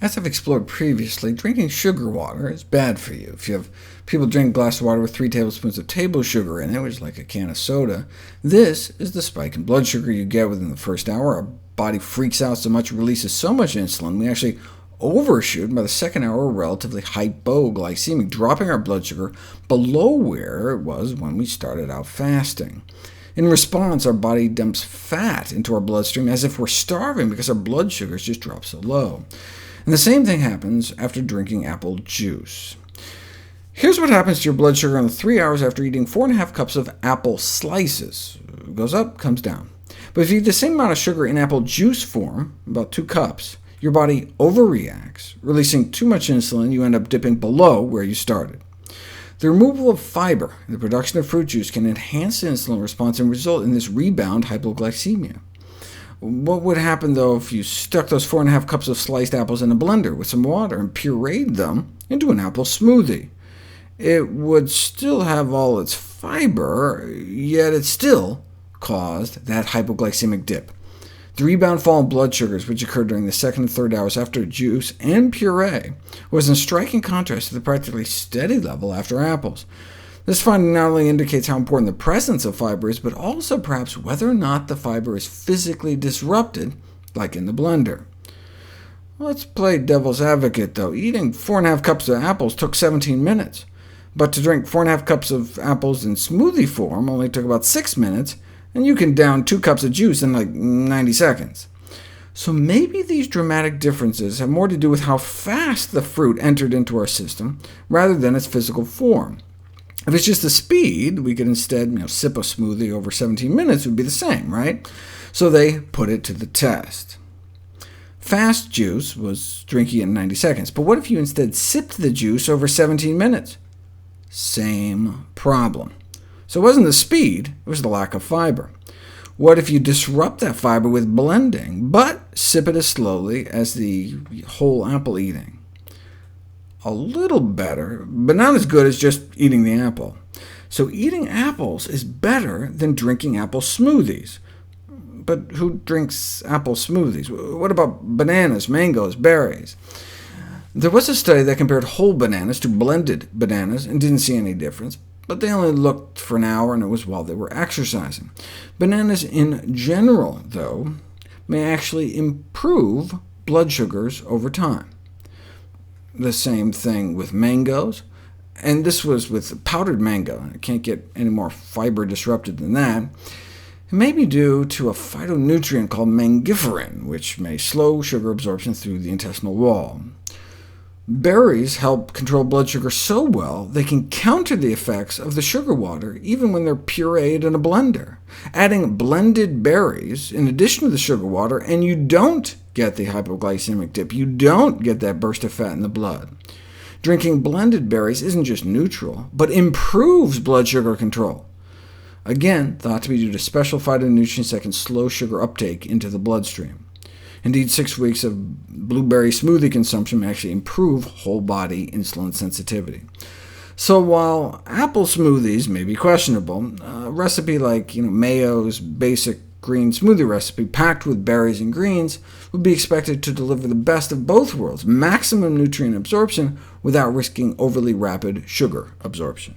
As I've explored previously, drinking sugar water is bad for you. If you have people drink a glass of water with 3 tablespoons of table sugar in it, which is like a can of soda, this is the spike in blood sugar you get within the first hour. Our body freaks out so much, it releases so much insulin, we actually overshoot. By the second hour, we're relatively hypoglycemic, dropping our blood sugar below where it was when we started out fasting. In response, our body dumps fat into our bloodstream as if we're starving because our blood sugars just drop so low. And the same thing happens after drinking apple juice. Here's what happens to your blood sugar in the 3 hours after eating 4.5 cups of apple slices. It goes up, comes down. But if you eat the same amount of sugar in apple juice form, about 2 cups, your body overreacts, releasing too much insulin. You end up dipping below where you started. The removal of fiber and the production of fruit juice can enhance the insulin response and result in this rebound hypoglycemia. What would happen, though, if you stuck those 4.5 cups of sliced apples in a blender with some water and pureed them into an apple smoothie? It would still have all its fiber, yet it still caused that hypoglycemic dip. The rebound fall in blood sugars, which occurred during the second and third hours after juice and puree, was in striking contrast to the practically steady level after apples. This finding not only indicates how important the presence of fiber is, but also perhaps whether or not the fiber is physically disrupted, like in the blender. Let's play devil's advocate, though. Eating 4.5 cups of apples took 17 minutes, but to drink 4.5 cups of apples in smoothie form only took about 6 minutes, and you can down 2 cups of juice in like 90 seconds. So maybe these dramatic differences have more to do with how fast the fruit entered into our system, rather than its physical form. If it's just the speed, we could instead sip a smoothie over 17 minutes, it would be the same, right? So they put it to the test. Fast juice was drinking it in 90 seconds, but what if you instead sipped the juice over 17 minutes? Same problem. So it wasn't the speed, it was the lack of fiber. What if you disrupt that fiber with blending, but sip it as slowly as the whole apple eating? A little better, but not as good as just eating the apple. So eating apples is better than drinking apple smoothies. But who drinks apple smoothies? What about bananas, mangoes, berries? There was a study that compared whole bananas to blended bananas and didn't see any difference, but they only looked for an hour, and it was while they were exercising. Bananas in general, though, may actually improve blood sugars over time. The same thing with mangoes, and this was with powdered mango. It can't get any more fiber disrupted than that. It may be due to a phytonutrient called mangiferin, which may slow sugar absorption through the intestinal wall. Berries help control blood sugar so well they can counter the effects of the sugar water, even when they're pureed in a blender. Adding blended berries in addition to the sugar water, and you don't get the hypoglycemic dip. You don't get that burst of fat in the blood. Drinking blended berries isn't just neutral, but improves blood sugar control. Again, thought to be due to special phytonutrients that can slow sugar uptake into the bloodstream. Indeed, 6 weeks of blueberry smoothie consumption may actually improve whole-body insulin sensitivity. So while apple smoothies may be questionable, a recipe like Mayo's basic green smoothie recipe, packed with berries and greens, would be expected to deliver the best of both worlds, maximum nutrient absorption without risking overly rapid sugar absorption.